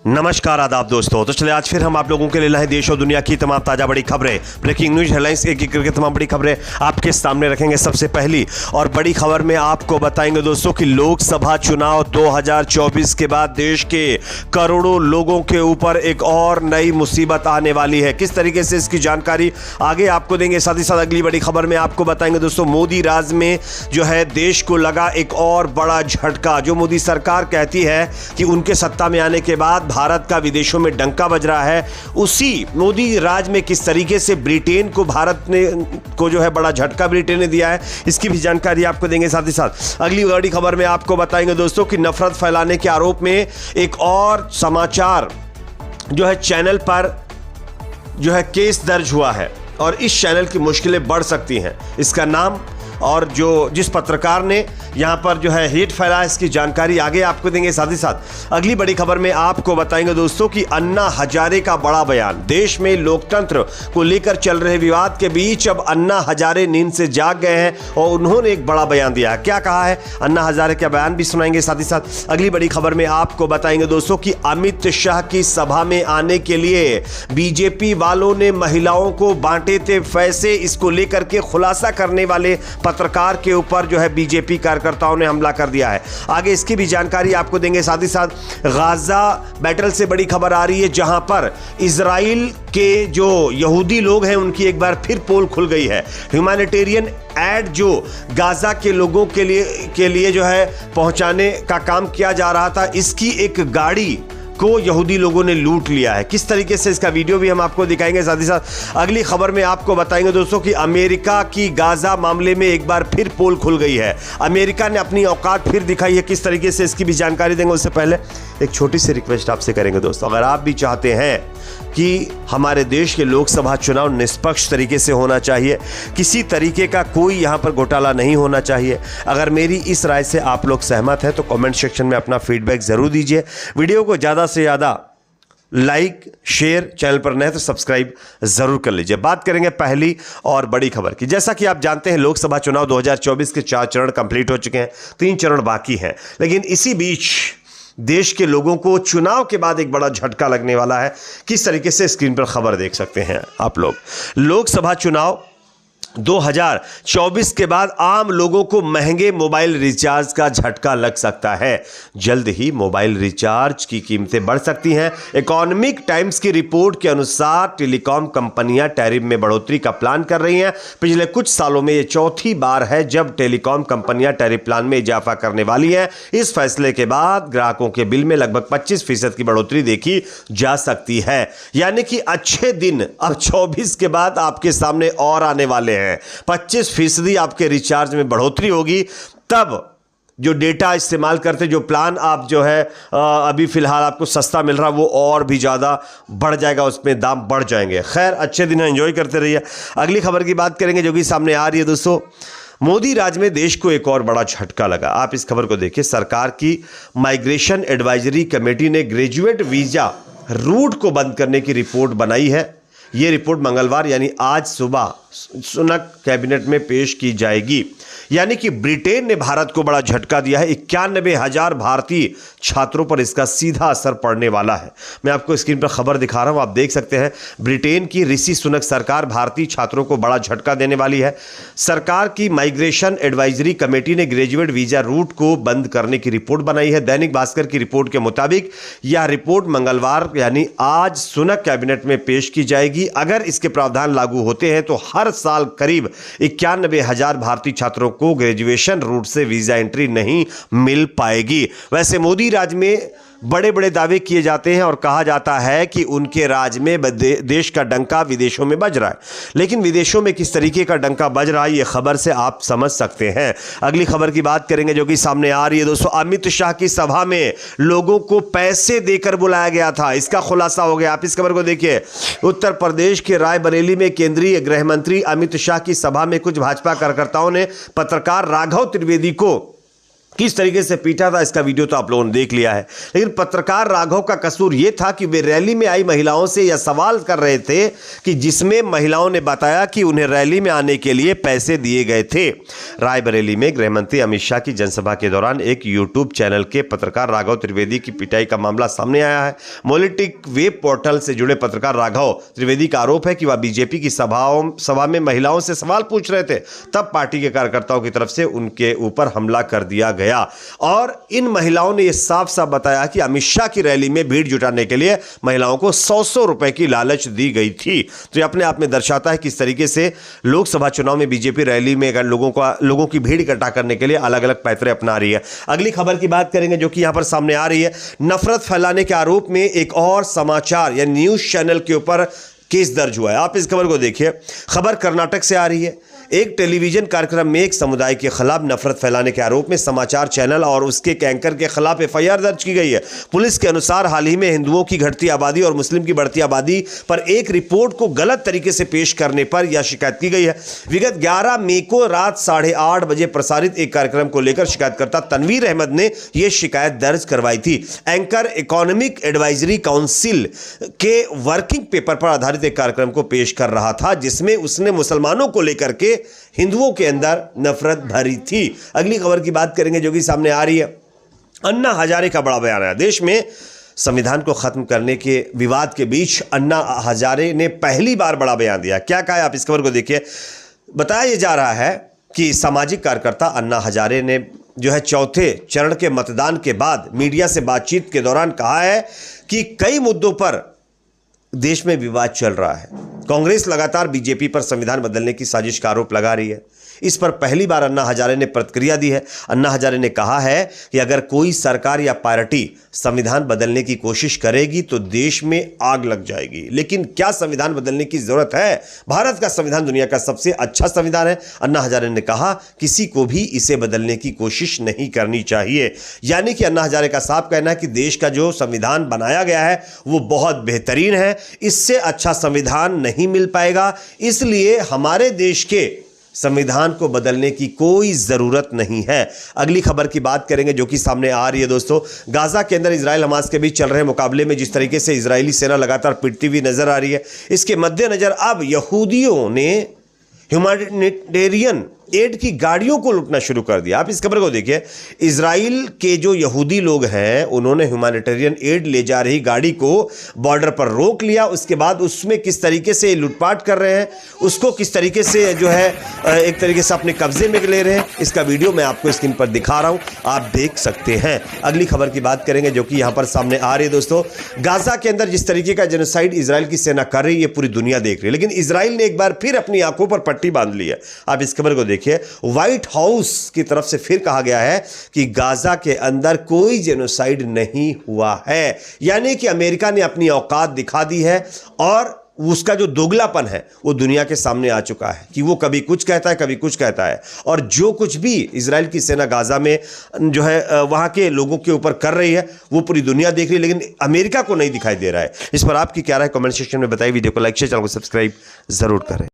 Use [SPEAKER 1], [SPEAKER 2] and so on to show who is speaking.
[SPEAKER 1] नमस्कार आदाब दोस्तों। तो चलिए आज फिर हम आप लोगों के लिए लाए देश और दुनिया की तमाम ताजा बड़ी खबरें, ब्रेकिंग न्यूज हेडलाइंस एक करके तमाम बड़ी खबरें आपके सामने रखेंगे। सबसे पहली और बड़ी खबर में आपको बताएंगे दोस्तों कि लोकसभा चुनाव 2024 के बाद देश के करोड़ों लोगों के ऊपर एक और नई मुसीबत आने वाली है। किस तरीके से इसकी जानकारी आगे आपको देंगे। साथ ही साथ अगली बड़ी खबर में आपको बताएंगे दोस्तों मोदी राज में जो है देश को लगा एक और बड़ा झटका। जो मोदी सरकार कहती है कि उनके सत्ता में आने के बाद भारत का विदेशों में डंका बज रहा है, उसी मोदी राज में किस तरीके से ब्रिटेन को भारत ने को जो है बड़ा झटका ब्रिटेन ने दिया है, इसकी भी जानकारी आपको देंगे। साथ ही साथ अगली बड़ी खबर में आपको बताएंगे दोस्तों कि नफरत फैलाने के आरोप में एक और समाचार जो है चैनल पर जो है केस दर्ज हुआ है और इस चैनल की मुश्किलें बढ़ सकती हैं। इसका नाम और जिस पत्रकार ने यहां पर जो है हेट फैलाया, इसकी जानकारी आगे आपको देंगे। साथ ही साथ अगली बड़ी खबर में आपको बताएंगे दोस्तों कि अन्ना हजारे का बड़ा बयान। देश में लोकतंत्र को लेकर चल रहे विवाद के बीच अब अन्ना हजारे नींद से जाग गए हैं और उन्होंने एक बड़ा बयान दिया है। क्या कहा है अन्ना हजारे का बयान भी सुनाएंगे। साथ ही साथ अगली बड़ी खबर में आपको बताएंगे दोस्तों कि अमित शाह की सभा में आने के लिए बीजेपी वालों ने महिलाओं को बांटे थे पैसे। इसको लेकर के खुलासा करने वाले पत्रकार के ऊपर जो है बीजेपी कार्यकर्ताओं ने हमला कर दिया है। आगे इसकी भी जानकारी आपको देंगे। साथ ही साथ गाजा बैटल से बड़ी खबर आ रही है, जहां पर इजराइल के जो यहूदी लोग हैं उनकी एक बार फिर पोल खुल गई है। ह्यूमैनिटेरियन एड जो गाजा के लोगों के लिए जो है पहुंचाने का काम किया जा रहा था, इसकी एक गाड़ी को यहूदी लोगों ने लूट लिया है। किस तरीके से इसका वीडियो भी हम आपको दिखाएंगे। साथ ही साथ अगली खबर में आपको बताएंगे दोस्तों कि अमेरिका की गाजा मामले में एक बार फिर पोल खुल गई है। अमेरिका ने अपनी औकात फिर दिखाई है। किस तरीके से इसकी भी जानकारी देंगे। उससे पहले एक छोटी सी रिक्वेस्ट आपसे करेंगे दोस्तों, अगर आप भी चाहते हैं कि हमारे देश के लोकसभा चुनाव निष्पक्ष तरीके से होना चाहिए, किसी तरीके का कोई यहां पर घोटाला नहीं होना चाहिए, अगर मेरी इस राय से आप लोग सहमत हैं तो कमेंट सेक्शन में अपना फीडबैक जरूर दीजिए। वीडियो को ज़्यादा से ज़्यादा लाइक शेयर, चैनल पर नए तो सब्सक्राइब जरूर कर लीजिए। बात करेंगे पहली और बड़ी खबर की। जैसा कि आप जानते हैं लोकसभा चुनाव 2024 के 4 चरण कंप्लीट हो चुके हैं, 3 चरण बाकी हैं, लेकिन इसी बीच देश के लोगों को चुनाव के बाद एक बड़ा झटका लगने वाला है। किस तरीके से स्क्रीन पर खबर देख सकते हैं आप लोग। लोकसभा चुनाव 2024 के बाद आम लोगों को महंगे मोबाइल रिचार्ज का झटका लग सकता है। जल्द ही मोबाइल रिचार्ज की कीमतें बढ़ सकती हैं। इकोनॉमिक टाइम्स की रिपोर्ट के अनुसार टेलीकॉम कंपनियां टैरिफ में बढ़ोतरी का प्लान कर रही हैं। पिछले कुछ सालों में यह चौथी बार है जब टेलीकॉम कंपनियां टैरिफ प्लान में इजाफा करने वाली हैं। इस फैसले के बाद ग्राहकों के बिल में लगभग 25% की बढ़ोतरी देखी जा सकती है। यानी कि अच्छे दिन अब 24 के बाद आपके सामने और आने वाले हैं। 25% आपके रिचार्ज में बढ़ोतरी होगी। तब जो डेटा इस्तेमाल करते, जो प्लान आप जो है अभी फिलहाल आपको सस्ता मिल रहा है, वो और भी ज़्यादा बढ़ जाएगा, उसमें दाम बढ़ जाएंगे। खैर अच्छे दिन एंजॉय करते रहिए। अगली खबर की बात करेंगे जो कि सामने आ रही है दोस्तों। मोदी राज में देश को एक और बड़ा झटका लगा। आप इस खबर को देखिए। सरकार की माइग्रेशन एडवाइजरी कमेटी ने ग्रेजुएट वीजा रूट को बंद करने की रिपोर्ट बनाई है। यह रिपोर्ट मंगलवार यानी आज सुबह सुनक कैबिनेट में पेश की जाएगी। यानी कि ब्रिटेन ने भारत को बड़ा झटका दिया है। 91,000 भारतीय छात्रों पर इसका सीधा असर पड़ने वाला है। मैं आपको स्क्रीन पर खबर दिखा रहा हूं, आप देख सकते हैं। ब्रिटेन की ऋषि सुनक सरकार भारतीय छात्रों को बड़ा झटका देने वाली है। सरकार की माइग्रेशन एडवाइजरी कमेटी ने ग्रेजुएट वीजा रूट को बंद करने की रिपोर्ट बनाई है। दैनिक भास्कर की रिपोर्ट के मुताबिक यह रिपोर्ट मंगलवार यानी आज सुनक कैबिनेट में पेश की जाएगी। अगर इसके प्रावधान लागू होते हैं तो हर साल करीब 91,000 भारतीय छात्रों को ग्रेजुएशन रूट से वीजा एंट्री नहीं मिल पाएगी। वैसे मोदी राज में बड़े बड़े दावे किए जाते हैं और कहा जाता है कि उनके राज में देश का डंका विदेशों में बज रहा है, लेकिन विदेशों में किस तरीके का डंका बज रहा है ये खबर से आप समझ सकते हैं। अगली खबर की बात करेंगे जो कि सामने आ रही है दोस्तों। अमित शाह की सभा में लोगों को पैसे देकर बुलाया गया था, इसका खुलासा हो गया। आप इस खबर को देखिए। उत्तर प्रदेश के रायबरेली में केंद्रीय गृह मंत्री अमित शाह की सभा में कुछ भाजपा कार्यकर्ताओं ने पत्रकार राघव त्रिवेदी को किस तरीके से पीटा था इसका वीडियो तो आप लोगों ने देख लिया है। लेकिन पत्रकार राघव का कसूर यह था कि वे रैली में आई महिलाओं से यह सवाल कर रहे थे कि जिसमें महिलाओं ने बताया कि उन्हें रैली में आने के लिए पैसे दिए गए थे। रायबरेली में गृहमंत्री अमित शाह की जनसभा के दौरान एक यूट्यूब चैनल के पत्रकार राघव त्रिवेदी की पिटाई का मामला सामने आया है। मोलिटिक वेब पोर्टल से जुड़े पत्रकार राघव त्रिवेदी का आरोप है कि वह बीजेपी की सभा में महिलाओं से सवाल पूछ रहे थे, तब पार्टी के कार्यकर्ताओं की तरफ से उनके ऊपर हमला कर दिया गया और इन महिलाओं ने यह साफ साफ बताया कि अमित शाह की रैली में भीड़ जुटाने के लिए महिलाओं को 100 रुपए की लालच दी गई थी। तो यह अपने आप में दर्शाता है किस तरीके से लोकसभा चुनाव में बीजेपी रैली में लोगों की भीड़ इकट्ठा करने के लिए अलग अलग पैतरे अपना रही है। अगली खबर की बात करेंगे जो कि यहां पर सामने आ रही है। नफरत फैलाने के आरोप में एक और समाचार या न्यूज चैनल के ऊपर केस दर्ज हुआ है। आप इस खबर को देखिए। खबर कर्नाटक से आ रही है। एक टेलीविजन कार्यक्रम में एक समुदाय के खिलाफ नफरत फैलाने के आरोप में समाचार चैनल और उसके एंकर के खिलाफ एफआईआर दर्ज की गई है। पुलिस के अनुसार हाल ही में हिंदुओं की घटती आबादी और मुस्लिम की बढ़ती आबादी पर एक रिपोर्ट को गलत तरीके से पेश करने पर यह शिकायत की गई है। विगत 11 मई को रात 8:30 बजे प्रसारित एक कार्यक्रम को लेकर शिकायतकर्ता तनवीर अहमद ने यह शिकायत दर्ज करवाई थी। एंकर इकोनॉमिक एडवाइजरी काउंसिल के वर्किंग पेपर पर आधारित एक कार्यक्रम को पेश कर रहा था जिसमें उसने मुसलमानों को लेकर के हिंदुओं के अंदर नफरत भरी थी। अगली खबर की बात करेंगे जो कि सामने आ रही है। अन्ना हजारे का बड़ा बयान है। देश में संविधान को खत्म करने के विवाद के बीच अन्ना हजारे ने पहली बार बड़ा बयान दिया। क्या कहा है आप इस खबर को देखिए। बताया जा रहा है कि सामाजिक कार्यकर्ता अन्ना हजारे ने जो है चौथे चरण के मतदान के बाद मीडिया से बातचीत के दौरान कहा है कि कई मुद्दों पर देश में विवाद चल रहा है। कांग्रेस लगातार बीजेपी पर संविधान बदलने की साजिश का आरोप लगा रही है। इस पर पहली बार अन्ना हजारे ने प्रतिक्रिया दी है। अन्ना हजारे ने कहा है कि अगर कोई सरकार या पार्टी संविधान बदलने की कोशिश करेगी तो देश में आग लग जाएगी। लेकिन क्या संविधान बदलने की जरूरत है? भारत का संविधान दुनिया का सबसे अच्छा संविधान है। अन्ना हजारे ने कहा किसी को भी इसे बदलने की कोशिश नहीं करनी चाहिए। यानी कि अन्ना हजारे का साफ कहना है कि देश का जो संविधान बनाया गया है वो बहुत बेहतरीन है, इससे अच्छा संविधान नहीं मिल पाएगा, इसलिए हमारे देश के संविधान को बदलने की कोई जरूरत नहीं है। अगली खबर की बात करेंगे जो कि सामने आ रही है दोस्तों। गाजा के अंदर इजराइल हमास के बीच चल रहे मुकाबले में जिस तरीके से इजरायली सेना लगातार पिटती हुई नजर आ रही है, इसके मद्देनजर अब यहूदियों ने ह्यूमैनिटेरियन एड की गाड़ियों को लूटना शुरू कर दिया। आप इस खबर को देखिए। इजराइल के जो यहूदी लोग हैं उन्होंने ह्यूमैनिटेरियन एड ले जा रही गाड़ी को बॉर्डर पर रोक लिया। उसके बाद उसमें किस तरीके से लूटपाट कर रहे हैं, उसको किस तरीके से जो है एक तरीके से अपने कब्जे में ले रहे हैं, इसका वीडियो मैं आपको स्क्रीन पर दिखा रहा हूं, आप देख सकते हैं। अगली खबर की बात करेंगे जो कि यहां पर सामने आ रही है दोस्तों। गाजा के अंदर जिस तरीके का जेनोसाइड इजराइल की सेना कर रही है पूरी दुनिया देख रही है, लेकिन इजराइल ने एक बार फिर अपनी आंखों पर पट्टी बांध ली है। आप इस खबर को देखिए। व्हाइट हाउस की तरफ से फिर कहा गया है कि गाजा के अंदर कोई जेनोसाइड नहीं हुआ है। यानी कि अमेरिका ने अपनी औकात दिखा दी है और उसका जो दोगलापन है वो दुनिया के सामने आ चुका है कि वो कभी कुछ कहता है कभी कुछ कहता है। और जो कुछ भी इजराइल की सेना गाजा में जो है वहां के लोगों के ऊपर कर रही है वो पूरी दुनिया देख रही है, लेकिन अमेरिका को नहीं दिखाई दे रहा है। इस पर आपकी क्या राय कमेंट सेक्शन में बताइए। वीडियो को लाइक शेयर, चैनल को सब्सक्राइब जरूर करें।